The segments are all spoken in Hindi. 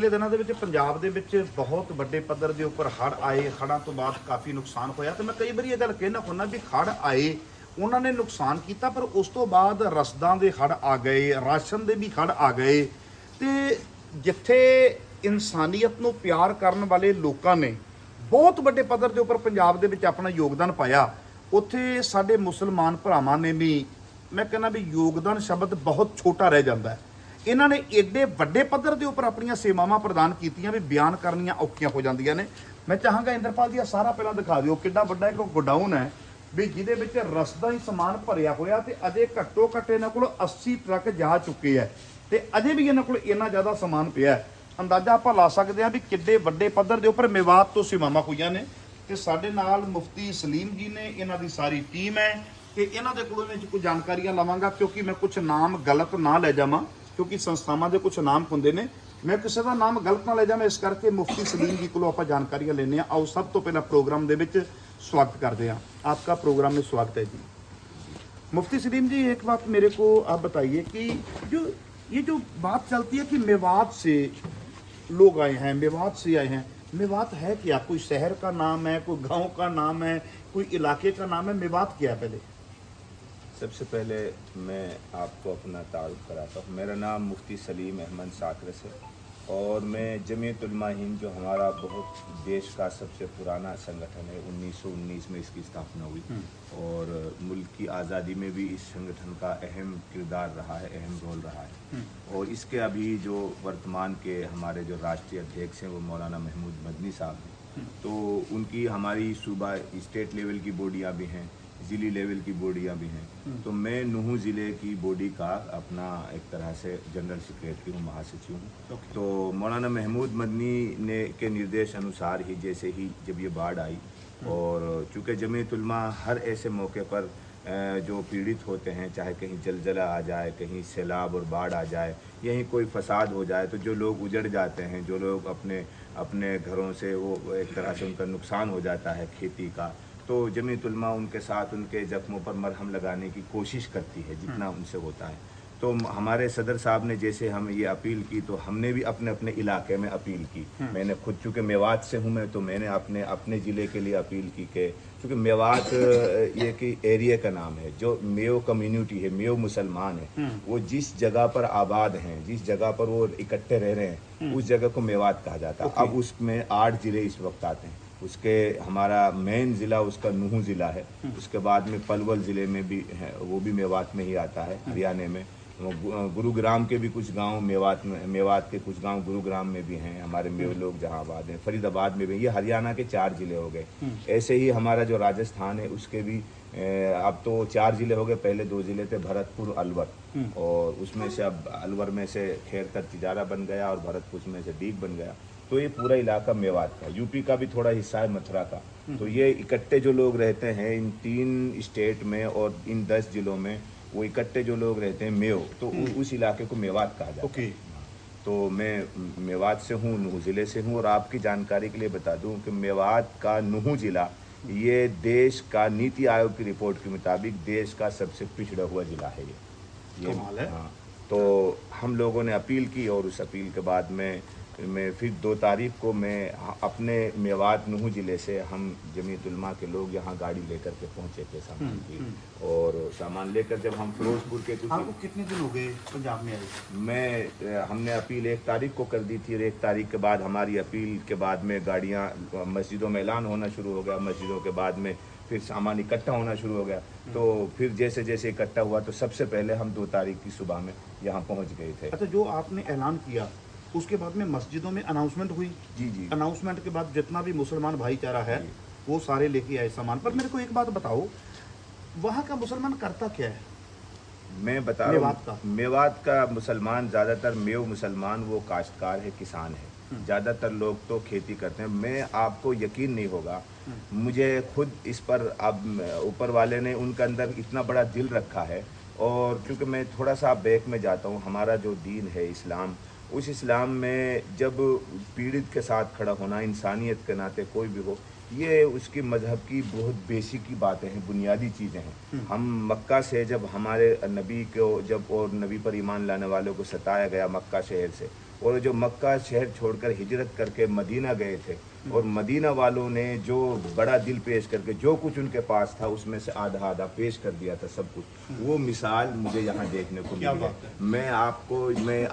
ਪਿਛਲੇ ਦਿਨਾਂ ਦੇ ਵਿੱਚ ਪੰਜਾਬ ਦੇ ਵਿੱਚ ਬਹੁਤ ਵੱਡੇ ਪੱਧਰ ਦੇ ਉੱਪਰ ਹੜ੍ਹ ਆਏ। ਹੜ੍ਹਾਂ ਤੋਂ ਬਾਅਦ ਕਾਫੀ ਨੁਕਸਾਨ ਹੋਇਆ ਤੇ ਮੈਂ ਕਈ ਵਾਰੀ ਇਹ ਗੱਲ ਕਹਿਣਾ ਹੁੰਦਾ ਵੀ ਹੜ੍ਹ ਆਏ, ਉਹਨਾਂ ਨੇ ਨੁਕਸਾਨ ਕੀਤਾ, ਪਰ ਉਸ ਤੋਂ ਬਾਅਦ ਰਸਦਾਂ ਦੇ ਹੜ੍ਹ ਆ ਗਏ, ਰਾਸ਼ਨ ਦੇ ਵੀ ਹੜ੍ਹ ਆ ਗਏ। ਤੇ ਜਿੱਥੇ ਇਨਸਾਨੀਅਤ ਨੂੰ ਪਿਆਰ ਕਰਨ ਵਾਲੇ ਲੋਕਾਂ ਨੇ ਬਹੁਤ ਵੱਡੇ ਪੱਧਰ ਦੇ ਉੱਪਰ ਪੰਜਾਬ ਦੇ ਵਿੱਚ ਆਪਣਾ ਯੋਗਦਾਨ ਪਾਇਆ, ਉੱਥੇ ਸਾਡੇ ਮੁਸਲਮਾਨ ਭਰਾਵਾਂ ਨੇ ਵੀ, ਮੈਂ ਕਹਿੰਦਾ ਵੀ ਯੋਗਦਾਨ ਸ਼ਬਦ ਬਹੁਤ ਛੋਟਾ ਰਹਿ ਜਾਂਦਾ ਹੈ। ਇਹਨਾਂ ਨੇ ਏਡੇ ਵੱਡੇ ਪੱਧਰ ਦੇ ਉੱਪਰ ਆਪਣੀਆਂ ਸੇਵਾਵਾਂ ਪ੍ਰਦਾਨ ਕੀਤੀਆਂ ਵੀ ਬਿਆਨ ਕਰਨੀਆਂ ਔਖੀਆਂ ਹੋ ਜਾਂਦੀਆਂ ਨੇ। ਮੈਂ ਚਾਹਾਂਗਾ ਇੰਦਰਪਾਲ ਜੀ ਆ ਸਾਰਾ ਪਹਿਲਾਂ ਦਿਖਾ ਦਿਓ, ਕਿੱਡਾ ਵੱਡਾ ਇੱਕ ਗੋਡਾਊਨ ਹੈ ਵੀ ਜਿਹਦੇ ਵਿੱਚ ਰਸਦਾਂ ਹੀ ਸਮਾਨ ਭਰਿਆ ਹੋਇਆ, ਤੇ ਅਜੇ ਘੱਟੋ ਘੱਟ ਇਹਨਾਂ ਕੋਲ 80 ਟਰੱਕ ਜਾ ਚੁੱਕੇ ਹੈ ਤੇ ਅਜੇ ਵੀ ਇਹਨਾਂ ਕੋਲ ਇੰਨਾ ਜ਼ਿਆਦਾ ਸਮਾਨ ਪਿਆ ਹੈ। ਅੰਦਾਜ਼ਾ ਆਪਾਂ ਲਾ ਸਕਦੇ ਹਾਂ ਵੀ ਕਿੱਡੇ ਵੱਡੇ ਪੱਧਰ ਦੇ ਉੱਪਰ ਮੇਵਾਤ ਤੋਂ ਸੇਵਾਵਾਂ ਹੋਈਆਂ ਨੇ। ਤੇ ਸਾਡੇ ਨਾਲ ਮੁਫਤੀ ਸਲੀਮ ਜੀ ਨੇ, ਇਹਨਾਂ ਦੀ ਸਾਰੀ ਟੀਮ ਹੈ ਤੇ ਇਹਨਾਂ ਦੇ ਕੋਲੋਂ ਵਿੱਚ ਕੁਝ ਜਾਣਕਾਰੀਆਂ ਲਵਾਂਗਾ, ਕਿਉਂਕਿ ਮੈਂ ਕੁਝ ਨਾਮ ਗਲਤ ਨਾ ਲੈ ਜਾਵਾਂ, ਕਿਉਂਕਿ ਸੰਸਥਾਵਾਂ ਦੇ ਕੁਝ ਨਾਮ ਹੁੰਦੇ ਨੇ, ਮੈਂ ਕਿਸੇ ਦਾ ਨਾਮ ਗਲਤ ਨਾ ਲੈ ਜਾਵਾਂ, ਇਸ ਕਰਕੇ ਮੁਫਤੀ ਸलीम जी को आप जानकारियां लेने हैं। आओ सब तो पहला प्रोग्राम दे विच स्वागत करते हैं, आपका प्रोग्राम में स्वागत है जी। मुफ्ती सलीम जी, एक बात मेरे को आप बताइए कि ये जो बात चलती है कि मेवात से लोग आए हैं, मेवात से आए हैं, मेवात है क्या? कोई शहर का नाम है, कोई गाँव का नाम है, कोई इलाके का नाम है? मेवात क्या है? पहले सबसे पहले मैं आपको अपना तारुफ कराता हूँ। मेरा नाम मुफ्ती सलीम अहमद साकरस है और मैं जमीयत उलमा हिंद, जो हमारा बहुत देश का सबसे पुराना संगठन है, 1919 में इसकी स्थापना हुई और मुल्क की आज़ादी में भी इस संगठन का अहम किरदार रहा है, अहम रोल रहा है। और इसके अभी जो वर्तमान के हमारे जो राष्ट्रीय अध्यक्ष हैं वो मौलाना महमूद मदनी साहब हैं, तो उनकी हमारी सूबा स्टेट लेवल की बॉडियाँ भी हैं, ज़िली लेवल की बॉडियाँ भी हैं। तो मैं नूहू ज़िले की बॉडी का अपना एक तरह से जनरल सेक्रेटरी हूँ, महासचिव हूँ। तो मौलाना महमूद मदनी ने के निर्देश अनुसार ही, जैसे ही जब ये बाढ़ आई, और चूँकि जमीयत उलमा हर ऐसे मौके पर जो पीड़ित होते हैं, चाहे कहीं जलजला आ जाए, कहीं सैलाब और बाढ़ आ जाए, यहीं कोई फसाद हो जाए, तो जो लोग उजड़ जाते हैं, जो लोग अपने अपने घरों से वो एक तरह से उनका नुकसान हो जाता है खेती का, तो जमीयत उलमा उनके साथ उनके ज़ख्मों पर मरहम लगाने की कोशिश करती है जितना उनसे होता है। तो हमारे सदर साहब ने जैसे हमें ये अपील की, तो हमने भी अपने अपने इलाके में अपील की। मैंने खुद, चूँकि मेवात से हूँ मैं, तो मैंने अपने ज़िले के लिए अपील की कि क्योंकि मेवात ये कि एरिया का नाम है, जो मेयो कम्युनिटी है, मेयो मुसलमान है, वो जिस जगह पर आबाद हैं, जिस जगह पर वो इकट्ठे रह रहे हैं, उस जगह को मेवात कहा जाता है। अब उसमें 8 ज़िले इस वक्त आते हैं। उसके हमारा मेन ज़िला उसका नूहू ज़िला है, उसके बाद में पलवल ज़िले में भी है, वो भी मेवात में ही आता है, हरियाणा में। गुरुग्राम के भी कुछ गांव मेवात के कुछ गांव गुरुग्राम में भी हैं, हमारे मेव लोग जहां आबाद हैं, फरीदाबाद में भी। ये हरियाणा के 4 ज़िले हो गए। ऐसे ही हमारा जो राजस्थान है उसके भी अब तो 4 ज़िले हो गए। पहले 2 ज़िले थे, भरतपुर अलवर, और उसमें से अब अलवर में से खैरकर तिजारा बन गया और भरतपुर में से डीग बन गया। तो ये पूरा इलाका मेवात का, यूपी का भी थोड़ा हिस्सा है, मथुरा का। तो ये इकट्ठे जो लोग रहते हैं इन 3 स्टेट में और इन 10 ज़िलों में, वो इकट्ठे जो लोग रहते हैं मेव, तो उस इलाके को मेवात कहा जाता है। तो मैं मेवात से हूँ, नूहू ज़िले से हूँ। और आपकी जानकारी के लिए बता दूँ कि मेवात का नूहू ज़िला ये देश का नीति आयोग की रिपोर्ट के मुताबिक देश का सबसे पिछड़ा हुआ ज़िला है। ये हाँ, तो हम लोगों ने अपील की और उस अपील के बाद में मैं फिर 2 तारीख को मैं अपने मेवात नूहू ज़िले से हम जमीयत उलमा के लोग यहाँ गाड़ी लेकर के पहुँचे थे सामान की, और सामान लेकर जब हम फिरोजपुर के कुछ, आपको कितने दिन हो गए पंजाब में आए? हमने अपील 1 तारीख को कर दी थी, और 1 तारीख के बाद हमारी अपील के बाद में गाड़ियाँ मस्जिदों में ऐलान होना शुरू हो गया। मस्जिदों के बाद में फिर सामान इकट्ठा होना शुरू हो गया। तो फिर जैसे जैसे इकट्ठा हुआ, तो सबसे पहले हम 2 तारीख की सुबह में यहाँ पहुँच गए थे। अच्छा, जो आपने ऐलान किया उसके बाद में मस्जिदों में अनाउंसमेंट हुई? जी। अनाउंसमेंट के बाद जितना भी मुसलमान भाईचारा है वो सारे लेके आए सामान। पर मेरे को एक बात बताओ, वहाँ का मुसलमान करता क्या है? मैं बता रहा हूँ, मेवात का मुसलमान ज़्यादातर मेव मुसलमान वो काश्तकार है, किसान है। ज़्यादातर लोग तो खेती करते हैं। मैं आपको यकीन नहीं होगा, मुझे खुद इस पर अब ऊपर वाले ने उनके अंदर इतना बड़ा दिल रखा है। और क्योंकि मैं थोड़ा सा बैक में जाता हूँ, हमारा जो दीन है इस्लाम, उस इस्लाम में जब पीड़ित के साथ खड़ा होना, इंसानियत के नाते कोई भी हो, ये उसकी मज़हब की बहुत बेसिक की बातें हैं, बुनियादी चीज़ें हैं। हम मक्का से जब हमारे नबी को जब और नबी पर ईमान लाने वालों को सताया गया मक्का शहर से, और जो मक्का शहर छोड़कर हिजरत करके मदीना गए थे, और मदीना वालों ने जो बड़ा दिल पेश करके जो कुछ उनके पास था उसमें से आधा आधा पेश कर दिया था सब कुछ, वो मिसाल मुझे यहाँ देखने को मिली है। मैं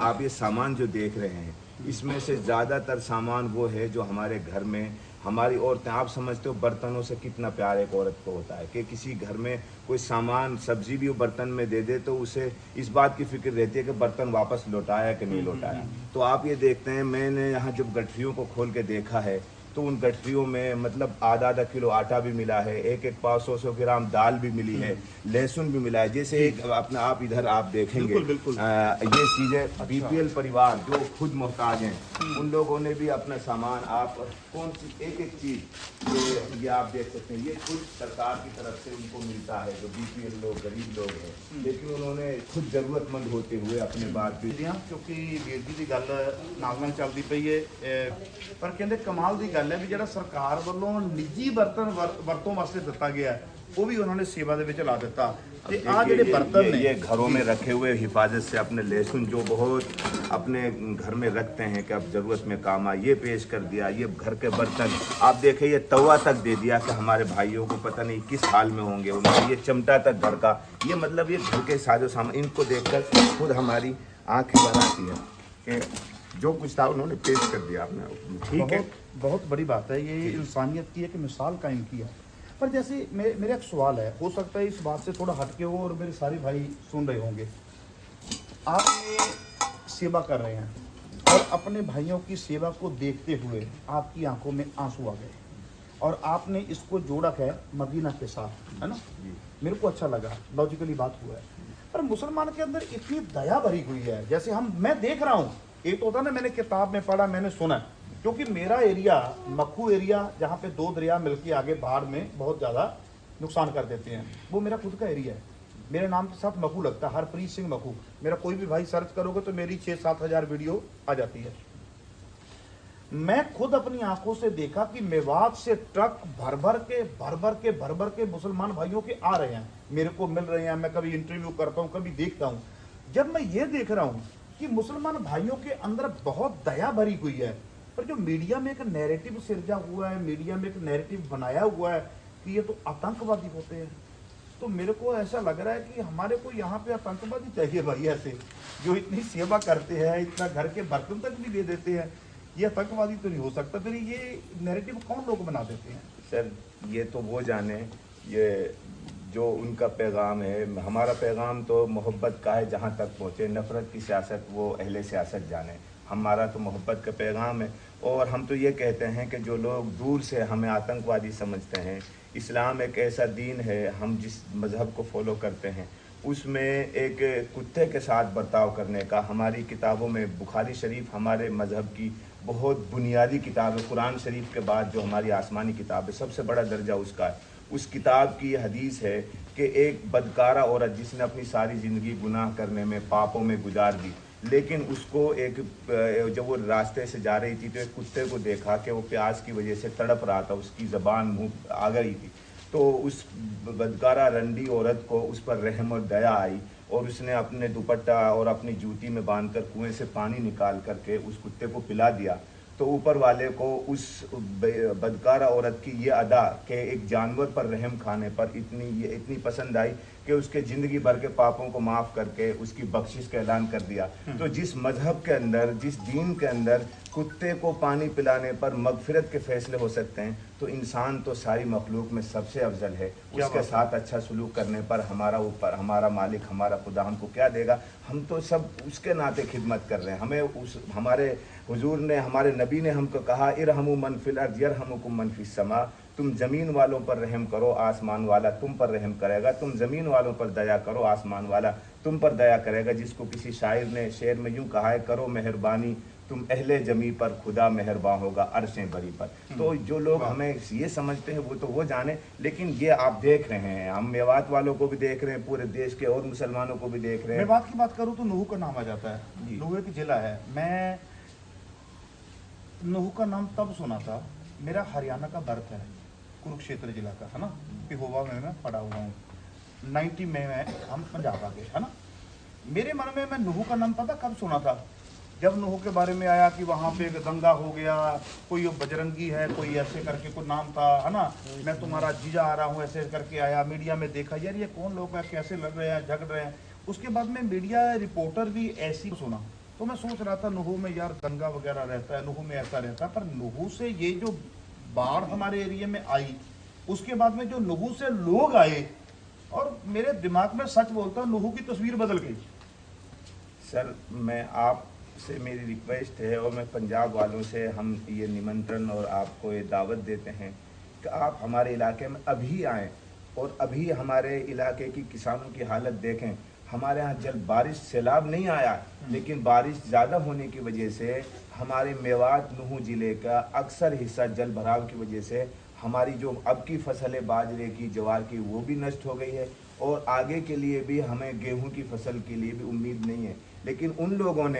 आप ये सामान जो देख रहे हैं, इसमें से ज़्यादातर सामान वो है जो हमारे घर में हमारी औरतें, आप समझते हो बर्तनों से कितना प्यार एक औरत को होता है कि किसी घर में कोई सामान सब्जी भी वो बर्तन में दे दे तो उसे इस बात की फिक्र रहती है कि बर्तन वापस लौटाया कि नहीं लौटाया। तो आप ये देखते हैं, मैंने यहाँ जब गठरियों को खोल के देखा है तो उन गठरियों में मतलब आधा आधा किलो आटा भी मिला है, एक एक 500 ग्राम दाल भी मिली है, लहसुन भी मिला है। जैसे एक अपना आप इधर आप देखेंगे बिल्कुल। ये चीज़ें बीपीएल परिवार जो खुद मोहताज हैं उन लोगों ने भी अपना सामान, आप कौन सी एक एक चीज़ ये आप देख सकते हैं, ये खुद सरकार की तरफ से उनको मिलता है जो बीपीएल लोग गरीब लोग हैं, लेकिन उन्होंने खुद ज़रूरतमंद होते हुए अपने बात भी क्योंकि ਵੀਰ ਜੀ ਦੀ ਗੱਲ ਨਾਲ ਚੱਲਦੀ ਪਈ ਹੈ ਪਰ ਕਹਿੰਦੇ ਕਮਾਲ ਦੀ ਗੱਲ ਹੈ ਵੀ ਜਿਹੜਾ ਸਰਕਾਰ ਵੱਲੋਂ ਨਿੱਜੀ ਬਰਤਨ ਵਰਤੋਂ ਵਾਸਤੇ ਦਿੱਤਾ ਗਿਆ ਹੈ, वो भी उन्होंने सेवा ਦੇ ਵਿੱਚ ਲਾ ਦਿੱਤਾ ਤੇ ਆ ਜਿਹੜੇ बर्तन ने ये घरों में रखे हुए हिफाजत से अपने लहसुन जो बहुत अपने घर में रखते हैं कि अब ज़रूरत में काम आए, ये पेश कर दिया। ये घर के बर्तन आप देखें, ये तवा तक दे दिया कि हमारे भाइयों को पता नहीं किस हाल में होंगे, उन्होंने ये चिमटा तक घर का, ये मतलब ये घर के साजो सामान, इनको देखकर खुद हमारी आँखें भर आती है कि जो कुछ था उन्होंने पेश कर दिया आपने। ठीक है, बहुत बड़ी बात है, ये इंसानियत की एक मिसाल कायम की है। पर जैसे मेरा एक सवाल है, हो सकता है इस बात से थोड़ा हटके हो और मेरे सारे भाई सुन रहे होंगे, आप ये सेवा कर रहे हैं और अपने भाइयों की सेवा को देखते हुए आपकी आंखों में आंसू आ गए और आपने इसको जोड़ा है मदीना के साथ, है ना। मेरे को अच्छा लगा, लॉजिकली बात हुआ है। पर मुसलमान के अंदर इतनी दया भरी हुई है, जैसे मैं देख रहा हूँ, एक तो होता ना मैंने किताब में पढ़ा, मैंने सुना, क्योंकि मेरा एरिया मखू एरिया जहाँ पे दो दरिया मिलके आगे बाढ़ में बहुत ज़्यादा नुकसान कर देते हैं, वो मेरा खुद का एरिया है। मेरे नाम के साथ मखू लगता है, हरप्रीत सिंह मखू। मेरा कोई भी भाई सर्च करोगे तो मेरी 6-7 हज़ार वीडियो आ जाती है। मैं खुद अपनी आंखों से देखा कि मेवात से ट्रक भर भर के मुसलमान भाइयों के आ रहे हैं, मेरे को मिल रहे हैं, मैं कभी इंटरव्यू करता हूँ, कभी देखता हूँ। जब मैं ये देख रहा हूँ कि मुसलमान भाइयों के अंदर बहुत दया भरी हुई है, पर जो मीडिया में एक नैरेटिव सिरजा हुआ है, मीडिया में एक नैरेटिव बनाया हुआ है कि ये तो आतंकवादी होते हैं, तो मेरे को ऐसा लग रहा है कि हमारे को यहाँ पे आतंकवादी चाहिए भाई, ऐसे जो इतनी सेवा करते हैं, इतना घर के बर्तन तक भी दे देते हैं, ये आतंकवादी तो नहीं हो सकता। फिर ये नैरेटिव कौन लोग बना देते हैं? सर ये तो वो जाने, ये जो उनका पैगाम है, हमारा पैगाम तो मोहब्बत का है, जहाँ तक पहुँचे। नफ़रत की सियासत वो अहले सियासत जाने, हमारा तो मोहब्बत का पैगाम है। और हम तो ये कहते हैं कि जो लोग दूर से हमें आतंकवादी समझते हैं, इस्लाम एक ऐसा दीन है, हम जिस मज़हब को फॉलो करते हैं उसमें एक कुत्ते के साथ बर्ताव करने का, हमारी किताबों में बुखारी शरीफ हमारे मज़हब की बहुत बुनियादी किताब है। कुरान शरीफ के बाद जो हमारी आसमानी किताब है, सबसे बड़ा दर्जा उसका है। उस किताब की यह हदीस है कि एक बदकारा औरत जिसने अपनी सारी ज़िंदगी गुनाह करने में, पापों में गुजार दी, लेकिन उसको एक जब वो रास्ते से जा रही थी तो एक कुत्ते को देखा कि वो प्यास की वजह से तड़प रहा था, उसकी ज़बान मुँह आ गई थी, तो उस बदकारा रंडी औरत को उस पर रहम और दया आई और उसने अपने दुपट्टा और अपनी जूती में बांधकर कुएं से पानी निकाल करके उस कुत्ते को पिला दिया। तो ऊपर वाले को उस बदकारा औरत की ये अदा कि एक जानवर पर रहम खाने पर इतनी पसंद आई कि उसके ज़िंदगी भर के पापों को माफ़ करके उसकी बख्शिश का ऐलान कर दिया। तो जिस मज़हब के अंदर, जिस दीन के अंदर कुत्ते को पानी पिलाने पर मगफिरत के फैसले हो सकते हैं, तो इंसान तो सारी मखलूक में सबसे अफजल है। उसके साथ अच्छा सलूक करने पर हमारा मालिक, हमारा खुदा हमको क्या देगा? हम तो सब उसके नाते खिदमत कर रहे हैं। हमें हमारे हुजूर ने, हमारे नबी ने हमको कहा, इरहमु मन फिल अर्ज़ यरहमुकुम मन फिस समा, तुम ज़मीन वालों पर रहम करो, आसमान वाला तुम पर रहम करेगा। तुम ज़मीन वालों पर दया करो, आसमान वाला तुम पर दया करेगा। जिसको किसी शायर ने शेर में यूँ कहा है, करो मेहरबानी तुम अहले जमी पर, खुदा मेहरबान होगा अर्शें बरी पर। तो जो लोग हमें ये समझते हैं वो तो वो जाने, लेकिन ये आप देख रहे हैं, हम मेवात वालों को भी देख रहे हैं, पूरे देश के और मुसलमानों को भी देख रहे हैं। मेवात की बात करूँ तो नूह का नाम आ जाता है, नूह एक जिला है। मैं नूह का नाम तब सुना था, मेरा हरियाणा का बर्थ है, कुरुक्षेत्र जिला का, है ना, पिहोवा में मैं पढ़ा हुआ हूँ। 90 में हम पंजाब आ गए, है ना। मेरे मन में मैं नूह का नाम पता कब सुना था, जब नूह के बारे में आया कि वहाँ पे दंगा हो गया, कोई बजरंगी है, कोई ऐसे करके कोई नाम था, है ना, मैं तुम्हारा जीजा आ रहा हूँ ऐसे करके आया, मीडिया में देखा यार ये कौन लोग हैं, कैसे लड़ रहे हैं, झगड़ रहे हैं। उसके बाद में मीडिया रिपोर्टर भी ऐसी सुना, तो मैं सोच रहा था नूह में यार दंगा वगैरह रहता है, नूह में ऐसा रहता है, पर नूह से ये जो बाढ़ हमारे एरिया में आई, उसके बाद में जो नूह से लोग आए, और मेरे दिमाग में सच बोलता हूँ नूह की तस्वीर बदल गई। सर मैं आपसे मेरी रिक्वेस्ट है और मैं पंजाब वालों से हम ये निमंत्रण और आपको ये दावत देते हैं कि आप हमारे इलाके में अभी आएँ और अभी हमारे इलाके की किसानों की हालत देखें। हमारे यहाँ जल बारिश सैलाब नहीं आया, लेकिन बारिश ज़्यादा होने की वजह से हमारे मेवात नूह ज़िले का अक्सर हिस्सा जल भराव की वजह से हमारी जो अब की फसल है बाजरे की, ज्वार की, वो भी नष्ट हो गई है और आगे के लिए भी हमें गेहूं की फसल के लिए भी उम्मीद नहीं है। लेकिन उन लोगों ने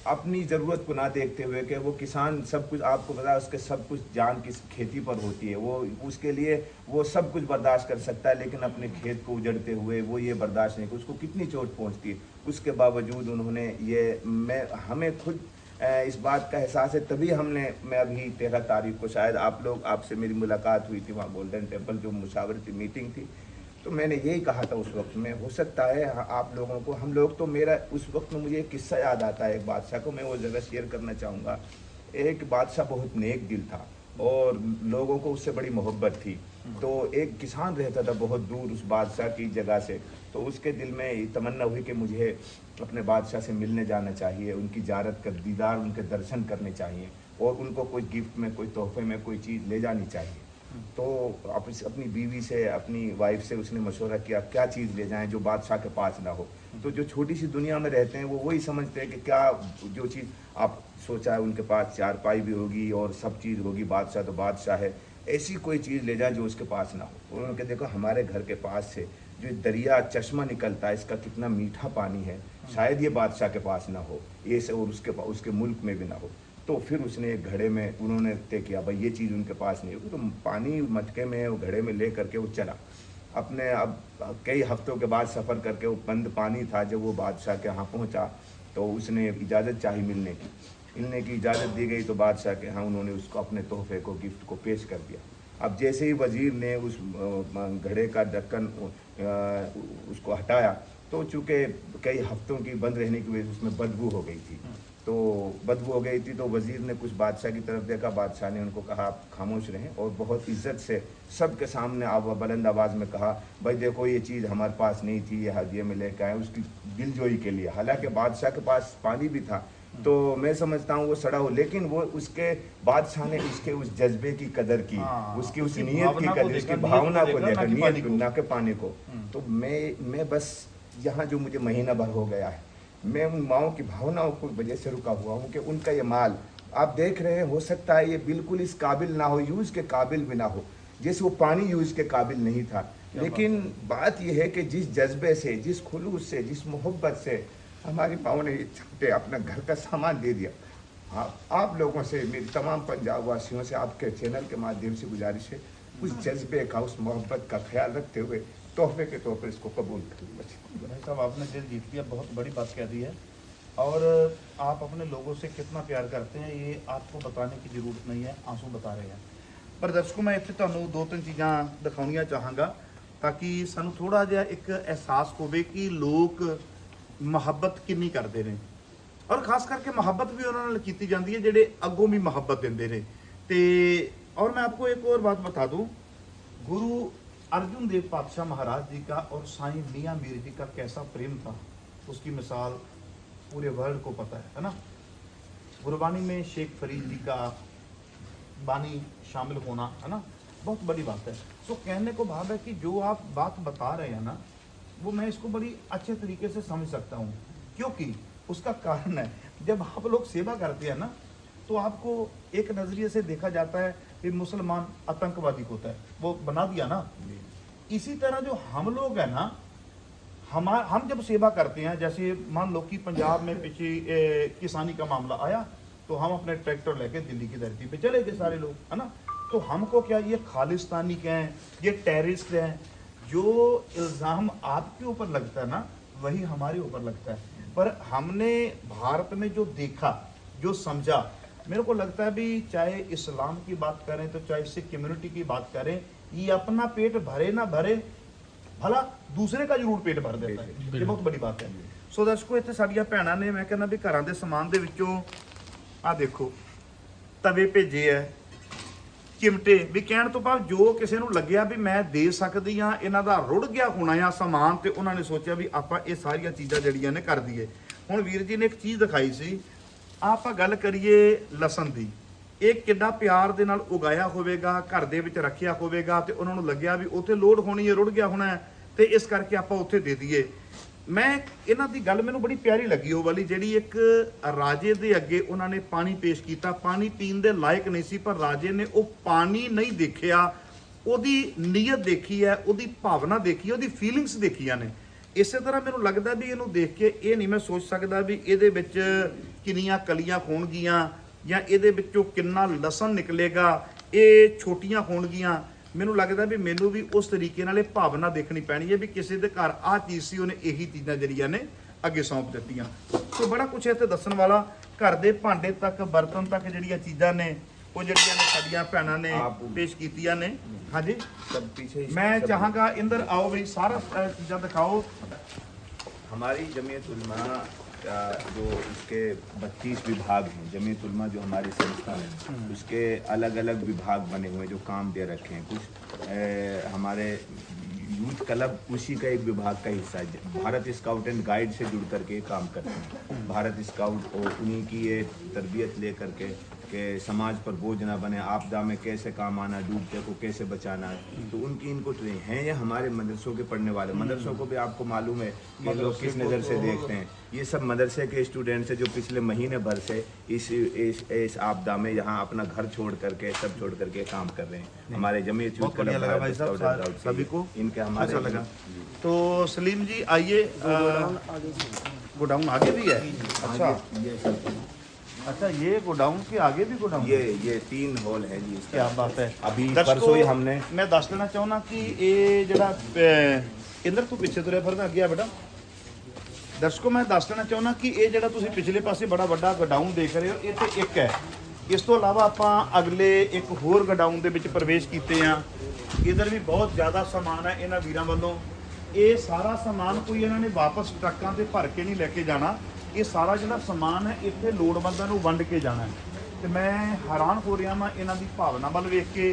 अपनी ज़रूरत को ना देखते हुए कि वो किसान सब कुछ, आपको पता है उसके सब कुछ जान किस खेती पर होती है, वो उसके लिए वो सब कुछ बर्दाश्त कर सकता है, लेकिन अपने खेत को उजड़ते हुए वो ये बर्दाश्त नहीं, उसको कितनी चोट पहुंचती है। उसके बावजूद उन्होंने ये हमें खुद इस बात का एहसास है, तभी मैं अभी 13 तारीख को शायद आपसे मेरी मुलाकात हुई थी वहाँ गोल्डन टेम्पल, जो मुशावरती मीटिंग थी, तो मैंने यही कहा था उस वक्त में, हो सकता है आप लोगों को, हम लोग तो, मेरा उस वक्त में मुझे एक किस्सा याद आता है एक बादशाह को, मैं वो जगह शेयर करना चाहूँगा। एक बादशाह बहुत नेक दिल था और लोगों को उससे बड़ी मोहब्बत थी। तो एक किसान रहता था बहुत दूर उस बादशाह की जगह से, तो उसके दिल में तमन्ना हुई कि मुझे अपने बादशाह से मिलने जाना चाहिए, उनकी ज़ियारत कर, दीदार, उनके दर्शन करने चाहिए और उनको कोई गिफ्ट में, कोई तोहफे में कोई चीज़ ले जानी चाहिए। तो अपनी बीवी से, अपनी वाइफ से उसने मशवरा किया क्या चीज़ ले जाएं जो बादशाह के पास ना हो। तो जो छोटी सी दुनिया में रहते हैं वो वही समझते हैं कि क्या जो चीज़ आप सोचा है उनके पास चारपाई भी होगी और सब चीज़ होगी, बादशाह तो बादशाह है, ऐसी कोई चीज़ ले जाए जो उसके पास ना हो। उन्होंने कहा देखो हमारे घर के पास से जो दरिया चश्मा निकलता है, इसका कितना मीठा पानी है, शायद ये बादशाह के पास ना हो, ये से और उसके मुल्क में भी ना हो। तो फिर उसने एक घड़े में उन्होंने तय किया भाई ये चीज़ उनके पास नहीं होगी, तो पानी मटके में वो घड़े में ले करके वो चला अपने। अब कई हफ्तों के बाद सफ़र करके वो बंद पानी था, जब वो बादशाह के यहाँ पहुँचा तो उसने इजाज़त चाही मिलने की इजाज़त दी गई, तो बादशाह के यहाँ उन्होंने उसको अपने तोहफे को, गिफ्ट को पेश कर दिया। अब जैसे ही वज़ीर ने उस घड़े का ढक्कन उसको हटाया, तो चूँकि कई हफ्तों की बंद रहने की वजह से उसमें बदबू हो गई थी, तो बदबू हो गई थी, तो वज़ीर ने कुछ बादशाह की तरफ देखा, बादशाह ने उनको कहा आप खामोश रहें, और बहुत इज्जत से सबके सामने बुलंद आवाज़ में कहा भाई देखो ये चीज़ हमारे पास नहीं थी, ये हदिये में लेकर आए उसकी दिलजोई के लिए। हालांकि बादशाह के पास पानी भी था, तो मैं समझता हूँ वो सड़ा हो, लेकिन वो उसके बादशाह ने उसके उस जज्बे की कदर की, उसकी उस नीयत की कदर, उसकी भावना को देखा, नीयत ना के पानी को। तो मैं बस यहाँ जो मुझे महीना भर हो गया है, मैं उन माओं की भावनाओं को वजह से रुका हुआ हूँ कि उनका ये माल आप देख रहे हैं, हो सकता है ये बिल्कुल इस काबिल ना हो, यूज़ के काबिल भी ना हो, जैसे वो पानी यूज़ के काबिल नहीं था, लेकिन बात यह है कि जिस जज्बे से, जिस खुलूस से, जिस मोहब्बत से हमारी माओं ने छोटे अपना घर का सामान दे दिया। आप लोगों से, मेरी तमाम पंजाब वासियों से, आपके चैनल के माध्यम से गुजारिश है, उस जज्बे का, उस मोहब्बत का ख्याल रखते हुए तोहफे के तौर पर इसको कबूल करिए। भाई साहब आपने दिल जीत लिया, बहुत बड़ी बात कह दी है, और आप अपने लोगों से कितना प्यार करते हैं ये आपको बताने की ज़रूरत नहीं है, आंसू बता रहे हैं। पर दर्शकों मैं इतने ਤੁਹਾਨੂੰ 2-3 चीज़ां दिखाउणियां चाहांगा ताकि सानू थोड़ा जिहा एक एहसास होवे कि लोग ਮੁਹੱਬਤ किन्नी करते हैं, और खास करके ਮੁਹੱਬਤ भी उन्होंने की जाती है ਜਿਹੜੇ अगों भी ਮੁਹੱਬਤ देंगे ने। तो और मैं आपको एक और बात बता दूं, गुरु अर्जुन देव पातशाह महाराज जी का और साईं मियाँ मीर जी का कैसा प्रेम था, उसकी मिसाल पूरे वर्ल्ड को पता है ना। गुरबानी में शेख फरीद जी का बानी शामिल होना, है ना, बहुत बड़ी बात है। तो कहने को भाव है कि जो आप बात बता रहे हैं ना, वो मैं इसको बड़ी अच्छे तरीके से समझ सकता हूँ, क्योंकि उसका कारण है जब आप लोग सेवा करते हैं ना, तो आपको एक नज़रिए से देखा जाता है कि मुसलमान आतंकवादी होता है, वो बना दिया ना। इसी तरह जो हम लोग हैं ना, हम जब सेवा करते हैं, जैसे मान लो कि पंजाब में पीछे किसानी का मामला आया, तो हम अपने ट्रैक्टर लेके दिल्ली की धरती पे चले गए सारे लोग, है ना। तो हमको क्या ये खालिस्तानी कहें, ये टेररिस्ट हैं, जो इल्ज़ाम आपके ऊपर लगता है ना, वही हमारे ऊपर लगता है। पर हमने भारत में जो देखा, जो समझा, मेरे को लगता है भी चाहे इस्लाम की बात करें तो चाहे सिख कम्युनिटी की बात करें, ये अपना पेट भरे ना भरे भला दूसरे का जरूर पेट भर देता है। ये बहुत बड़ी बात है। सो दर्शको, ਇੱਥੇ ਸਾਡੀਆਂ ਭੈਣਾਂ ਨੇ, ਮੈਂ ਕਹਿੰਦਾ ਵੀ ਘਰਾਂ ਦੇ ਸਮਾਨ ਦੇ ਵਿੱਚੋਂ ਆ ਦੇਖੋ ਤਵੇ ਭੇਜੇ ਐ, ਚਿਮਟੇ, ਵੀ ਕਹਿਣ ਤੋਂ ਬਾਅਦ ਜੋ ਕਿਸੇ ਨੂੰ ਲੱਗਿਆ ਵੀ ਮੈਂ ਦੇ ਸਕਦੀ ਆ, ਇਹਨਾਂ ਦਾ ਰੁੜ ਗਿਆ ਹੋਣਾ ਆ ਸਮਾਨ, ਤੇ ਉਹਨਾਂ ਨੇ ਸੋਚਿਆ ਵੀ ਆਪਾਂ ਇਹ ਸਾਰੀਆਂ ਚੀਜ਼ਾਂ ਜਿਹੜੀਆਂ ਨੇ ਕਰ ਦਈਏ। ਹੁਣ ਵੀਰ ਜੀ ਨੇ ਇੱਕ ਚੀਜ਼ ਦਿਖਾਈ ਸੀ, ਆਪਾਂ ਗੱਲ ਕਰੀਏ ਲਸਣ ਦੀ, ਇਹ ਕਿੱਡਾ ਪਿਆਰ ਦੇ ਨਾਲ ਉਗਾਇਆ ਹੋਵੇਗਾ, ਘਰ ਦੇ ਵਿੱਚ ਰੱਖਿਆ ਹੋਵੇਗਾ, ਤੇ ਉਹਨਾਂ ਨੂੰ ਲੱਗਿਆ ਵੀ ਉੱਥੇ ਲੋੜ ਹੋਣੀ ਹੈ, ਰੁੜ ਗਿਆ ਹੋਣਾ ਹੈ, ਤੇ ਇਸ ਕਰਕੇ ਆਪਾਂ ਉੱਥੇ ਦੇ ਦਈਏ। ਮੈਂ ਇਹਨਾਂ ਦੀ ਗੱਲ ਮੈਨੂੰ ਬੜੀ ਪਿਆਰੀ ਲੱਗੀ, ਉਹ ਵਾਲੀ ਜਿਹੜੀ ਇੱਕ ਰਾਜੇ ਦੇ ਅੱਗੇ ਉਹਨਾਂ ਨੇ ਪਾਣੀ ਪੇਸ਼ ਕੀਤਾ, ਪਾਣੀ ਪੀਣ ਦੇ ਲਾਇਕ ਨਹੀਂ ਸੀ, ਪਰ ਰਾਜੇ ਨੇ ਉਹ ਪਾਣੀ ਨਹੀਂ ਦੇਖਿਆ, ਉਹਦੀ ਨੀਅਤ ਦੇਖੀ ਹੈ, ਉਹਦੀ ਭਾਵਨਾ ਦੇਖੀ, ਉਹਦੀ ਫੀਲਿੰਗਸ ਦੇਖੀਆਂ ਨੇ। ਇਸੇ ਤਰ੍ਹਾਂ ਮੈਨੂੰ ਲੱਗਦਾ ਵੀ ਇਹਨੂੰ ਦੇਖ ਕੇ ਇਹ ਨਹੀਂ ਮੈਂ ਸੋਚ ਸਕਦਾ ਵੀ ਇਹਦੇ ਵਿੱਚ ਕਿੰਨੀਆਂ ਕਲੀਆਂ ਹੋਣਗੀਆਂ ਜਾਂ ਇਹਦੇ ਵਿੱਚੋਂ ਕਿੰਨਾ ਲਸਣ ਨਿਕਲੇਗਾ, ਇਹ ਛੋਟੀਆਂ ਹੋਣਗੀਆਂ। ਮੈਨੂੰ ਲੱਗਦਾ ਵੀ ਮੈਨੂੰ ਵੀ ਉਸ ਤਰੀਕੇ ਨਾਲ ਇਹ ਭਾਵਨਾ ਦੇਖਣੀ ਪੈਣੀ ਹੈ ਵੀ ਕਿਸੇ ਦੇ ਘਰ ਆਹ ਚੀਜ਼ ਸੀ, ਉਹਨੇ ਇਹੀ ਚੀਜ਼ਾਂ ਜਿਹੜੀਆਂ ਨੇ ਅੱਗੇ ਸੌਂਪ ਦਿੱਤੀਆਂ। ਸੋ ਬੜਾ ਕੁਛ ਇੱਥੇ ਦੱਸਣ ਵਾਲਾ, ਘਰ ਦੇ ਭਾਂਡੇ ਤੱਕ, ਬਰਤਨ ਤੱਕ ਜਿਹੜੀਆਂ ਚੀਜ਼ਾਂ ਨੇ ਉਹ ਜਿਹੜੀਆਂ ਨੇ ਸਾਡੀਆਂ ਭੈਣਾਂ ਨੇ ਪੇਸ਼ ਕੀਤੀਆਂ ਨੇ। ਹਾਂਜੀ, सब पीछे मैं चाहांगा इंदर आओ भाई, सारा चीज़ां दिखाओ। हमारी जमीयत उलमा का जो इसके 32 विभाग हैं, जमीयत उलमा जो हमारी संस्था है उसके अलग अलग विभाग बने हुए हैं जो काम दे रखे हैं। कुछ हमारे यूथ क्लब उसी का एक विभाग का हिस्सा है। भारत स्काउट एंड गाइड से जुड़ करके काम करते हैं। भारत स्काउट और उन्हीं की ये तरबियत ले करके कि समाज पर बोझ ना बने, आपदा में कैसे काम आना, डूबते को कैसे बचाना है, तो उनकी इनको ट्रेनिंग है। ये हमारे मदरसों के पढ़ने वाले, मदरसों को भी आपको मालूम है कि लोग किस नज़र से देखते हैं। ये सब मदरसे के स्टूडेंट्स हैं जो पिछले महीने भर से इस आपदा में यहाँ अपना घर छोड़ करके, सब छोड़ करके काम कर रहे हैं। हमारे जमीयत यूथ क्लब लगा भाई साहब सभी को, इनके हमारे अच्छा लगा। तो सलीम जी आइए, गोडाउन आगे भी है। अच्छा अच्छा, ये गोडाउन के आगे भी गोडाउन, ये 3 हॉल है जी। क्या बात है। अभी दर्शकों, परसों ही हमने, मैं दस देना चाहना कि ये जरा इंदर तू पिछे तुरे फिर अगे आ बेटा। दर्शकों, मैं दस देना चाहना कि ये जरा तुसीं पिछले पासे बड़ा वड्डा गोडाउन देख रहे हो, ये तो एक है। इस तो इलावा आपां अगले एक होर गोडाउन दे विच प्रवेश कीते हैं। इधर भी बहुत ज़्यादा समान है इन्हां वीरां वल्लों। ये सारा समान कोई इन्हां ने वापस ट्रकों से भर के नहीं लेके जाना, ये सारा जो समान है इतने लोड़वंदां नूं वंड के जाना है। तो मैं हैरान हो रहा हाँ इन्हां दी भावना वाल वेख के।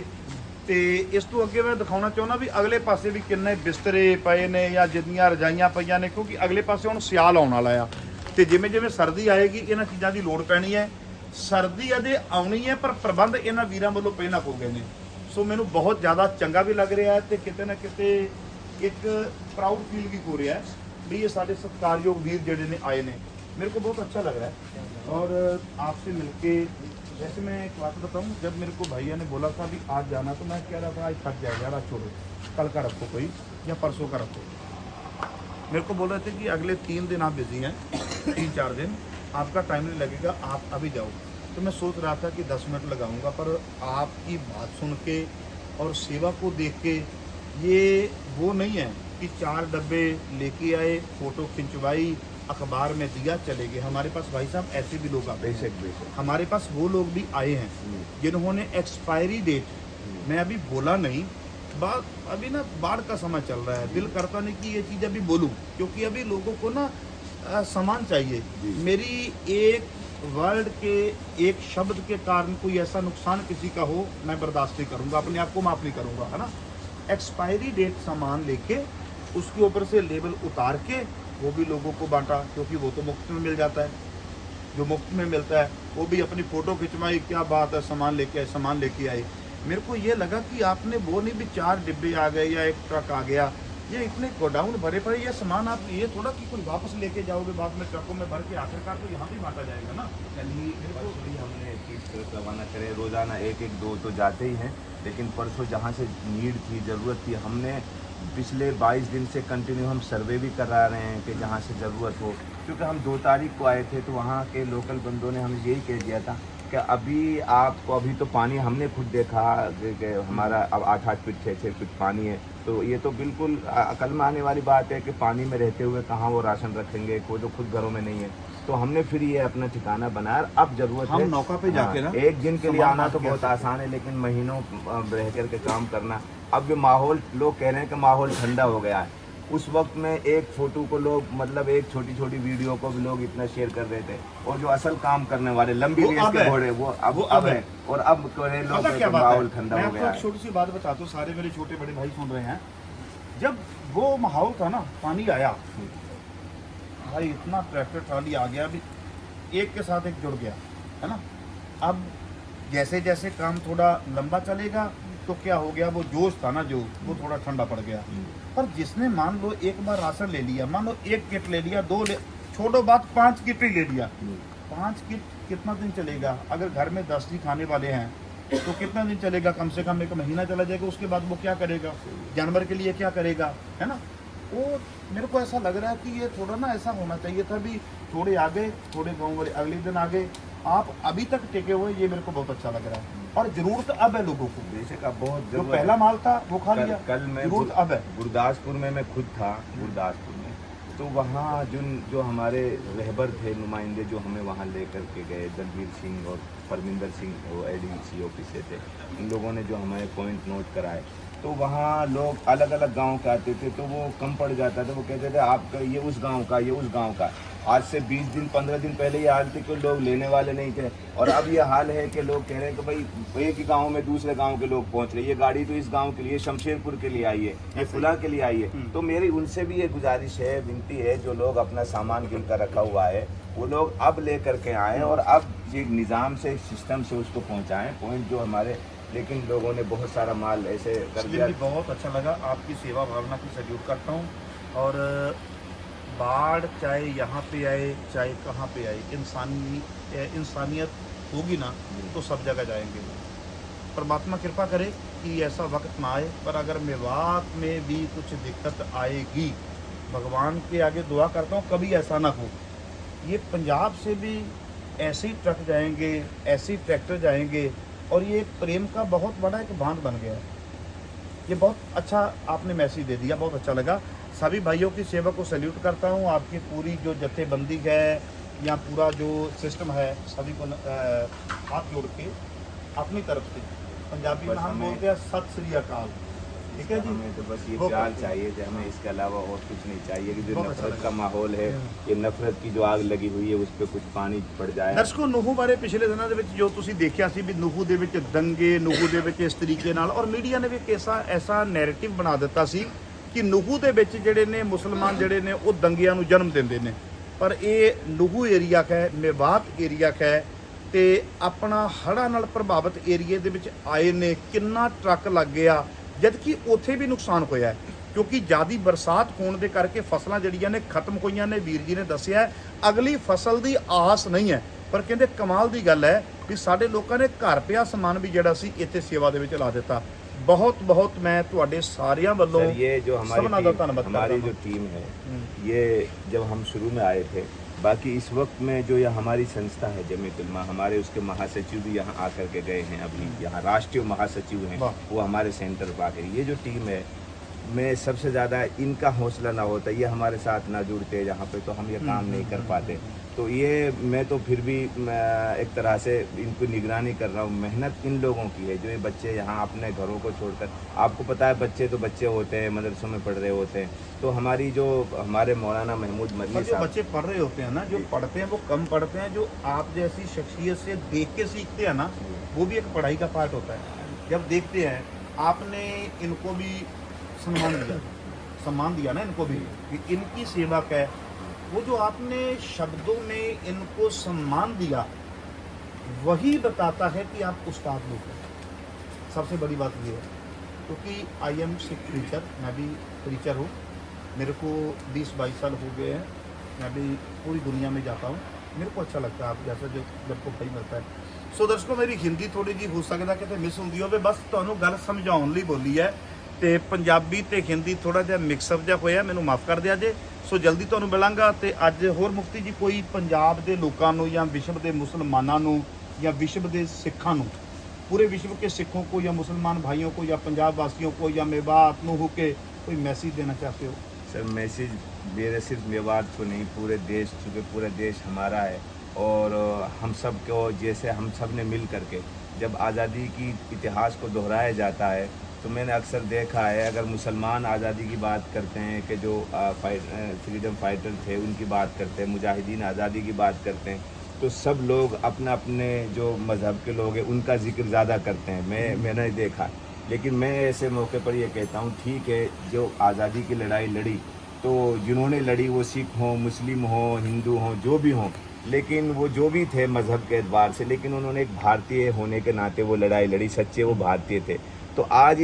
तो इस तो अगे मैं दिखाना चाहना भी अगले पासे भी किन्ने बिस्तरे पए ने या जिन्नियां रजाइयां पईयां ने, क्योंकि अगले पासे हुण सियाल आउण वाला आ ते जिवें जिवें सर्दी आएगी इन्हां चीज़ां दी लोड़ पैनी है। सर्दी अजे आउणी है पर प्रबंध इन्हां वीरां वल्लों पहिलां हो गए ने। सो मैनूं बहुत ज़्यादा चंगा भी लग रहा है तो किते ना किते एक प्राउड फील भी हो रहा है भी ये साडे सत्कारयोग वीर जिहड़े ने आए ने। मेरे को बहुत अच्छा लग रहा है और आपसे मिलके। जैसे मैं एक बात बताऊं, जब मेरे को भैया ने बोला था भी आज जाना तो मैं कह रहा था आज थक जाएगा, आज छोड़ो, कल का रखो कोई या परसों का रखो। मेरे को बोल रहे थे कि अगले 3 दिन आप बिजी हैं, 3-4 दिन आपका टाइम नहीं लगेगा, आप अभी जाओ। तो मैं सोच रहा था कि 10 मिनट लगाऊंगा, पर आपकी बात सुन के और सेवा को देख के ये वो नहीं है कि 4 डब्बे लेके आए, फ़ोटो खिंचवाई, अखबार में दिया, चले गए। हमारे पास भाई साहब ऐसे भी लोग आते हैं, हमारे पास वो लोग भी आए हैं जिन्होंने एक्सपायरी डेट, मैं अभी बोला नहीं, बात अभी ना बाढ़ का समय चल रहा है, दिल करता नहीं कि ये चीज़ अभी बोलूं, क्योंकि अभी लोगों को ना सामान चाहिए। मेरी एक वर्ड के एक शब्द के कारण कोई ऐसा नुकसान किसी का हो, मैं बर्दाश्त नहीं करूँगा, अपने आप को माफ़ नहीं करूँगा, है ना। एक्सपायरी डेट सामान लेके उसके ऊपर से लेबल उतार के वो भी लोगों को बांटा, क्योंकि वो तो मुफ्त में मिल जाता है। जो मुफ्त में मिलता है वो भी अपनी फ़ोटो खिंचवाई, क्या बात है, सामान लेके आए, सामान लेके आए। मेरे को ये लगा कि आपने वो नहीं भी 4 डिब्बे आ गए या एक ट्रक आ गया, ये इतने गोडाउन भरे पड़े, ये सामान आप ये थोड़ा कि कोई वापस लेके जाओगे बाद में ट्रकों में भर के, आखिरकार तो यहाँ भी बांटा जाएगा ना। कल ही हमने 30 ट्रक रवाना करे, रोज़ाना 1-1-2 तो जाते ही हैं, लेकिन परसों जहाँ से नीड थी, ज़रूरत थी, हमने पिछले 22 दिन से कंटिन्यू हम सर्वे भी करा रहे हैं कि जहाँ से ज़रूरत हो। क्योंकि हम 2 तारीख को आए थे तो वहाँ के लोकल बंदों ने हमें यही कह दिया था कि अभी आपको, अभी तो पानी हमने खुद देखा कि हमारा अब 8-8 फीट 6-6 फीट पानी है, तो ये तो बिल्कुल अकल में आने वाली बात है कि पानी में रहते हुए कहाँ वो राशन रखेंगे, कोई तो खुद घरों में नहीं है। तो हमने फिर ये अपना ठिकाना बनाया। अब जरूरत हम है नौका पे जाके ना एक दिन के लिए सामान आना तो बांट के बहुत आसान है, लेकिन महीनों रह करके काम करना। अब जो माहौल, लोग कह रहे हैं कि माहौल ठंडा हो गया है, उस वक्त में एक फोटो को लोग, मतलब एक छोटी छोटी वीडियो को भी लोग इतना शेयर कर रहे थे, और जो असल काम करने वाले लंबी वो रेस अब के है। घोड़े वो अब है। और अब कह रहे लोग पता कि क्या बात माहौल है, ठंडा मैं हो आपको गया एक है। छोटी सी बात बताता हूँ, सारे मेरे छोटे बड़े भाई सुन रहे हैं। जब वो माहौल था ना, पानी आया भाई, इतना ट्रैक्टर ट्राली आ गया, अभी एक के साथ एक जुड़ गया है ना। अब जैसे जैसे काम थोड़ा लंबा चलेगा तो क्या हो गया, वो जोश था ना जो, वो थोड़ा ठंडा पड़ गया। पर जिसने मान लो एक बार राशन ले लिया, मान लो 1 किट ले लिया, 2 ले, छोड़ो बात, 5 किट ही ले लिया, 5 किट कितना दिन चलेगा? अगर घर में 10 ही खाने वाले हैं तो कितना दिन चलेगा? कम से कम 1 महीना चला जाएगा। उसके बाद वो क्या करेगा? जानवर के लिए क्या करेगा, है ना। वो मेरे को ऐसा लग रहा है कि ये थोड़ा ना ऐसा होना चाहिए था भी, थोड़े आगे, थोड़े गाँव वाले अगले दिन आगे, आप अभी तक टिके हुए, ये मेरे को बहुत अच्छा लग रहा है। और जरूरत अब है लोगों को, बेशक अब बहुत जो जरूरत पहला है। माल था वो खा लिया, कल मैं जरूरत अब है। गुरदासपुर में मैं खुद था, गुरदासपुर में, तो वहाँ जो हमारे रहबर थे, नुमाइंदे, जो हमें वहाँ लेकर के गए, दलवीर सिंह और परमिंदर सिंह, वो एडीसी ऑफिस से थे, इन लोगों ने जो हमें पॉइंट नोट कराए, तो वहाँ लोग अलग अलग गांव के आते थे, तो वो कम पड़ जाता था। वो कहते थे आपका ये उस गांव का, ये उस गांव का। आज से 20 दिन 15 दिन पहले ये हाल थी कि लोग लेने वाले नहीं थे, और अब ये हाल है कि लोग कह रहे हैं कि भाई एक ही गांव में दूसरे गांव के लोग पहुंच रहे, ये गाड़ी तो इस गांव के लिए, शमशेरपुर के लिए आई है, ये फुला के लिए आई है। तो मेरी उनसे भी ये गुजारिश है, विनती है, जो लोग अपना सामान गिन कर रखा हुआ है वो लोग अब ले करके आएँ, और अब एक निज़ाम से, सिस्टम से उसको पहुँचाएँ पॉइंट जो हमारे। लेकिन लोगों ने बहुत सारा माल ऐसे कर दिया। मुझे बहुत अच्छा लगा, आपकी सेवा भावना की सैल्यूट करता हूँ। और बाढ़ चाहे यहाँ पे आए चाहे कहाँ पे आए, इंसानियत होगी ना तो सब जगह जाएंगे। परमात्मा कृपा करे कि ऐसा वक्त ना आए, पर अगर मेवात में भी कुछ दिक्कत आएगी, भगवान के आगे दुआ करता हूँ कभी ऐसा ना हो। ये पंजाब से भी ऐसे ही ट्रक जाएंगे, ऐसे ही ट्रैक्टर जाएंगे, और ये एक प्रेम का बहुत बड़ा एक बांध बन गया है। ये बहुत अच्छा आपने मैसेज दे दिया, बहुत अच्छा लगा। सभी भाइयों की सेवा को सैल्यूट करता हूँ। आपकी पूरी जो जथेबंदी है या पूरा जो सिस्टम है, सभी को हाथ जोड़ के अपनी तरफ से, पंजाबी में हम बोलते हैं सत श्री अकाल, ठीक है जी। हमें तो बस ये प्यार चाहिए थे, हमें इसके अलावा और कुछ नहीं चाहिए। कि जो नफरत का माहौल है, ये नफरत की जो आग लगी हुई है, उस पर कुछ पानी पड़ जाए। ਦਰਸ਼ਕੋ, ਨੂਹੂ ਬਾਰੇ ਪਿਛਲੇ ਦਿਨਾਂ ਦੇ ਵਿੱਚ ਜੋ ਤੁਸੀਂ ਦੇਖਿਆ ਸੀ ਵੀ ਨੂਹੂ ਦੇ ਵਿੱਚ ਦੰਗੇ, ਨੂਹੂ ਦੇ ਵਿੱਚ ਇਸ ਤਰੀਕੇ ਨਾਲ, ਔਰ ਮੀਡੀਆ ਨੇ ਵੀ ਇੱਕ ਐਸਾ ਨੈਰੇਟਿਵ ਬਣਾ ਦਿੱਤਾ ਸੀ ਕਿ ਨੂਹੂ ਦੇ ਵਿੱਚ ਜਿਹੜੇ ਨੇ ਮੁਸਲਮਾਨ ਜਿਹੜੇ ਨੇ ਉਹ ਦੰਗਿਆਂ ਨੂੰ ਜਨਮ ਦਿੰਦੇ ਨੇ। ਪਰ ਇਹ ਨੂਹੂ ਏਰੀਆ ਹੈ, ਮੇਵਾਤ ਏਰੀਆ ਹੈ, ਤੇ ਆਪਣਾ ਹੜ੍ਹਾਂ ਨਾਲ ਪ੍ਰਭਾਵਿਤ ਏਰੀਏ ਦੇ ਵਿੱਚ ਆਏ ਨੇ। ਕਿੰਨਾ ਟਰੱਕ ਲੱਗ ਗਿਆ, ਜਦ ਕਿ ਉੱਥੇ ਵੀ ਨੁਕਸਾਨ ਹੋਇਆ ਹੈ, ਕਿਉਂਕਿ ਜ਼ਿਆਦੀ ਬਰਸਾਤ ਹੋਣ ਦੇ ਕਰਕੇ ਫਸਲਾਂ ਜਿਹੜੀਆਂ ਨੇ ਖਤਮ ਹੋਈਆਂ ਨੇ। ਵੀਰ ਜੀ ਨੇ ਦੱਸਿਆ ਅਗਲੀ ਫਸਲ ਦੀ ਆਸ ਨਹੀਂ ਹੈ, ਪਰ ਕਹਿੰਦੇ ਕਮਾਲ ਦੀ ਗੱਲ ਹੈ ਵੀ ਸਾਡੇ ਲੋਕਾਂ ਨੇ ਘਰ ਪਿਆ ਸਮਾਨ ਵੀ ਜਿਹੜਾ ਸੀ ਇੱਥੇ ਸੇਵਾ ਦੇ ਵਿੱਚ ਲਾ ਦਿੱਤਾ। बहुत बहुत मैं ਤੁਹਾਡੇ ਸਾਰਿਆਂ ਵੱਲੋਂ ये जो सबना दा धन्यवाद हमारी करता जो टीम है, ये जब हम शुरू में आए थे, बाकी इस वक्त में जो ये हमारी संस्था है जमीयत उलमा, हमारे उसके महासचिव भी यहाँ आकर के गए हैं। अभी यहाँ राष्ट्रीय महासचिव हैं, वो हमारे सेंटर पर आकर। ये जो टीम है, मैं सबसे ज़्यादा इनका हौसला ना होता, ये हमारे साथ ना जुड़ते यहाँ पे, तो हम ये काम नहीं कर पाते। तो ये मैं तो फिर भी एक तरह से इनको निगरानी कर रहा हूँ। मेहनत इन लोगों की है, जो ये बच्चे यहाँ अपने घरों को छोड़कर, आपको पता है बच्चे तो बच्चे होते हैं, मदरसों में पढ़ रहे होते हैं। तो हमारी जो हमारे मौलाना महमूद मदनी जो साहब, बच्चे पढ़ रहे होते हैं ना, जो पढ़ते हैं वो कम पढ़ते हैं, जो आप जैसी शख्सियत से देख के सीखते हैं ना, वो भी एक पढ़ाई का पार्ट होता है। जब देखते हैं, आपने इनको भी सम्मान दिया ना इनको भी, कि इनकी सेवा का है, वो जो आपने शब्दों में इनको सम्मान दिया, वही बताता है कि आप उस्ताद लोग हैं। सबसे बड़ी बात ये है, क्योंकि आई एम सिख प्रीचर, मैं भी प्रीचर हूँ, मेरे को 20-22 साल हो गए हैं, मैं भी पूरी दुनिया में जाता हूँ, मेरे को अच्छा लगता है आप जैसा जो जब को भाई मिलता है। सो दर्शकों, मेरी हिंदी थोड़ी जी हो सकता कि मिस होंगी हो, बस तुहानू गल समझाउण लई बोली है, ਤੇ ਪੰਜਾਬੀ ਤੇ ਹਿੰਦੀ ਥੋੜਾ ਜਿਹਾ ਮਿਕਸਅਪ ਜਿਹਾ ਹੋਇਆ, ਮੈਨੂੰ ਮਾਫ ਕਰ ਦਿਆ ਜੇ। ਸੋ ਜਲਦੀ ਤੁਹਾਨੂੰ ਮਿਲਾਂਗਾ। ਤੇ ਅੱਜ ਹੋਰ ਮੁਫਤੀ ਜੀ ਕੋਈ ਪੰਜਾਬ ਦੇ ਲੋਕਾਂ ਨੂੰ ਜਾਂ ਵਿਸ਼ਵ ਦੇ ਮੁਸਲਮਾਨਾਂ ਨੂੰ ਜਾਂ ਵਿਸ਼ਵ ਦੇ ਸਿੱਖਾਂ ਨੂੰ पूरे विश्व के सिखों को या मुसलमान भाइयों को या पंजाब वासियों को या मेवात नूह के कोई मैसेज देना चाहते हो? सर मैसेज मेरे सिर्फ मेवात को नहीं, पूरे देश, चूँकि पूरा देश हमारा है और हम सब को, जैसे हम सब ने मिल करके जब आज़ादी की इतिहास को दोहराया जाता है तो मैंने अक्सर देखा है, अगर मुसलमान आज़ादी की बात करते हैं कि जो फ्रीडम फाइटर थे उनकी बात करते हैं, मुजाहिदीन आज़ादी की बात करते हैं, तो सब लोग अपने अपने जो मज़हब के लोग हैं उनका जिक्र ज़्यादा करते हैं। मैंने देखा, लेकिन मैं ऐसे मौके पर ये कहता हूँ, ठीक है जो आज़ादी की लड़ाई लड़ी तो जिन्होंने लड़ी वो सिख हों, मुस्लिम हों, हिंदू हों, जो भी हों, लेकिन वो जो भी थे मज़हब के एतबार से, लेकिन उन्होंने एक भारतीय होने के नाते वो लड़ाई लड़ी, सच्चे वो भारतीय थे। तो आज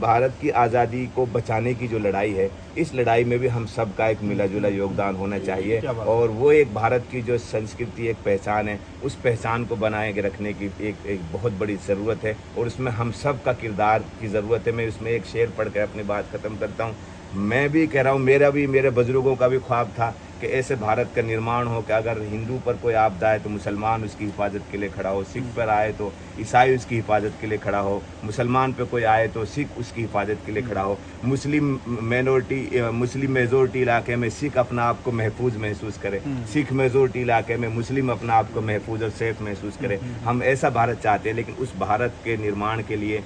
भारत की आज़ादी को बचाने की जो लड़ाई है, इस लड़ाई में भी हम सब का एक मिला जुला योगदान होना चाहिए और वो एक भारत की जो संस्कृति, एक पहचान है, उस पहचान को बनाए रखने की एक बहुत बड़ी ज़रूरत है और उसमें हम सब का किरदार की ज़रूरत है। मैं उसमें एक शेर पढ़ कर अपनी बात ख़त्म करता हूँ। मैं भी कह रहा हूँ, मेरे बुज़ुर्गों का भी ख्वाब था कि ऐसे भारत का निर्माण हो कि अगर हिंदू पर कोई आपदा है तो मुसलमान उसकी हिफाजत के लिए खड़ा हो, सिख पर आए तो ईसाई उसकी हिफाजत के लिए खड़ा हो, मुसलमान पे कोई आए तो सिख उसकी हिफाजत के लिए खड़ा हो, मुस्लिम मेजोरिटी इलाके में सिख अपना आप को महफूज महसूस करे, सिख मेजोरिटी इलाके में मुस्लिम अपना आप को महफूज और सेफ महसूस करे। हम ऐसा भारत चाहते हैं, लेकिन उस भारत के निर्माण के लिए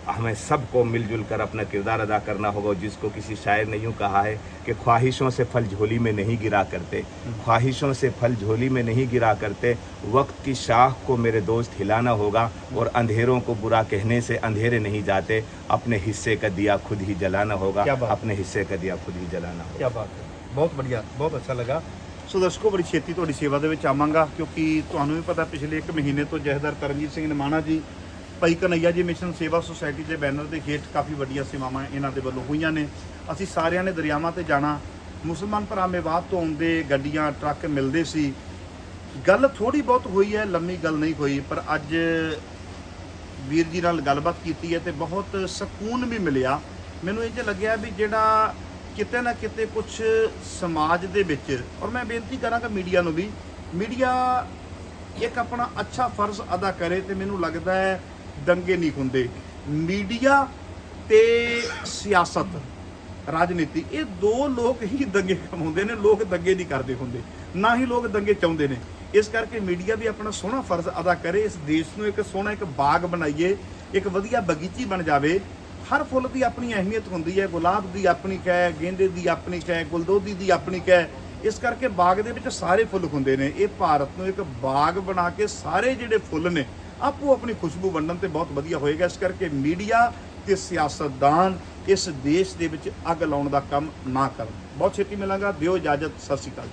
हमें सबको मिलजुल कर अपना किरदार अदा करना होगा। जिसको किसी शायर ने यूँ कहा है कि ख्वाहिशों से फल झोली में नहीं गिरा करते, ख्वाहिशों से फल झोली में नहीं गिरा करते, वक्त की शाख को मेरे दोस्त हिलाना होगा और अंधेरों को बुरा कहने से अंधेरे नहीं जाते, अपने हिस्से का दिया खुद ही जलाना होगा, अपने हिस्से का दिया खुद ही जलाना होगा। क्या बात है, बहुत बढ़िया, बहुत अच्छा लगा। सो दर्शकों, बड़ी छेती ਤੁਹਾਡੀ ਸੇਵਾ ਦੇ ਵਿੱਚ ਆਵਾਂਗਾ ਕਿਉਂਕਿ ਤੁਹਾਨੂੰ ਵੀ ਪਤਾ ਪਿਛਲੇ 1 ਮਹੀਨੇ ਤੋਂ ਜਥੇਦਾਰ ਤਰਨਜੀਤ ਸਿੰਘ ਨਿਮਾਣਾ ਜੀ, ਭਾਈ ਕਨਈਆ ਜੀ ਮਿਸ਼ਨ ਸੇਵਾ ਸੁਸਾਇਟੀ ਦੇ ਬੈਨਰ ਦੇ ਹੇਠ ਕਾਫੀ ਵੱਡੀਆਂ ਸੇਵਾਵਾਂ ਇਹਨਾਂ ਦੇ ਵੱਲੋਂ ਹੋਈਆਂ ਨੇ। ਅਸੀਂ ਸਾਰਿਆਂ ਨੇ ਦਰਿਆਵਾਂ ਤੇ ਜਾਣਾ, ਮੁਸਲਮਾਨ ਭਰਾ ਮੇਵਾਤ ਤੋਂ ਆਉਂਦੇ ਗੱਡੀਆਂ ਟਰੱਕ ਮਿਲਦੇ ਸੀ, ਗੱਲ ਥੋੜੀ ਬਹੁਤ ਹੋਈ ਹੈ, ਲੰਮੀ ਗੱਲ ਨਹੀਂ ਹੋਈ, ਪਰ ਅੱਜ ਵੀਰ ਜੀ ਨਾਲ ਗੱਲਬਾਤ ਕੀਤੀ ਹੈ ਤੇ ਬਹੁਤ ਸਕੂਨ ਵੀ ਮਿਲਿਆ। ਮੈਨੂੰ ਇਹ 'ਚ ਲੱਗਿਆ ਵੀ ਜਿਹੜਾ ਕਿਤੇ ਨਾ ਕਿਤੇ ਕੁਝ ਸਮਾਜ ਦੇ ਵਿੱਚ, ਔਰ ਮੈਂ ਬੇਨਤੀ ਕਰਾਂਗਾ ਮੀਡੀਆ ਨੂੰ ਵੀ, ਮੀਡੀਆ ਇੱਕ ਆਪਣਾ ਅੱਛਾ ਫਰਜ਼ ਅਦਾ ਕਰੇ ਤੇ ਮੈਨੂੰ ਲੱਗਦਾ ਹੈ ਦੰਗੇ ਨਹੀਂ ਹੁੰਦੇ। ਮੀਡੀਆ ਤੇ ਸਿਆਸਤ, ਰਾਜਨੀਤੀ, ਇਹ ਦੋ ਲੋਕ ਹੀ ਦੰਗੇ ਕਮਾਉਂਦੇ ਨੇ, ਲੋਕ ਦੰਗੇ ਨਹੀਂ ਕਰਦੇ ਹੁੰਦੇ, ਨਾ ਹੀ ਲੋਕ ਦੰਗੇ ਚਾਹੁੰਦੇ ਨੇ। ਇਸ ਕਰਕੇ ਮੀਡੀਆ ਵੀ ਆਪਣਾ ਸੋਹਣਾ ਫਰਜ਼ ਅਦਾ ਕਰੇ, ਇਸ ਦੇਸ਼ ਨੂੰ ਇੱਕ ਸੋਹਣਾ ਇੱਕ ਬਾਗ ਬਣਾਈਏ, ਇੱਕ ਵਧੀਆ ਬਗੀਚੀ ਬਣ ਜਾਵੇ। ਹਰ ਫੁੱਲ ਦੀ ਆਪਣੀ ਅਹਿਮੀਅਤ ਹੁੰਦੀ ਹੈ, ਗੁਲਾਬ ਦੀ ਆਪਣੀ ਕਹਿ, ਗੇਂਦੇ ਦੀ ਆਪਣੀ ਕਹਿ, ਗੁਲਦੋਦੀ ਦੀ ਆਪਣੀ ਕਹਿ। ਇਸ ਕਰਕੇ ਬਾਗ ਦੇ ਵਿੱਚ ਸਾਰੇ ਫੁੱਲ ਹੁੰਦੇ ਨੇ। ਇਹ ਭਾਰਤ ਨੂੰ ਇੱਕ ਬਾਗ ਬਣਾ ਕੇ ਸਾਰੇ ਜਿਹੜੇ ਫੁੱਲ ਨੇ ਆਪੋ ਆਪਣੀ ਖੁਸ਼ਬੂ ਵੰਡਣ ਤੇ ਬਹੁਤ ਵਧੀਆ ਹੋਏਗਾ। ਇਸ ਕਰਕੇ ਮੀਡੀਆ ਤੇ ਸਿਆਸਤਦਾਨ ਇਸ ਦੇਸ਼ ਦੇ ਵਿੱਚ ਅੱਗ ਲਾਉਣ ਦਾ ਕੰਮ ਨਾ ਕਰਨ। ਬਹੁਤ ਛੇਤੀ ਮਿਲਾਂਗਾ, ਦਿਓ ਇਜਾਜ਼ਤ, ਸਤਿ ਸ਼੍ਰੀ ਅਕਾਲ।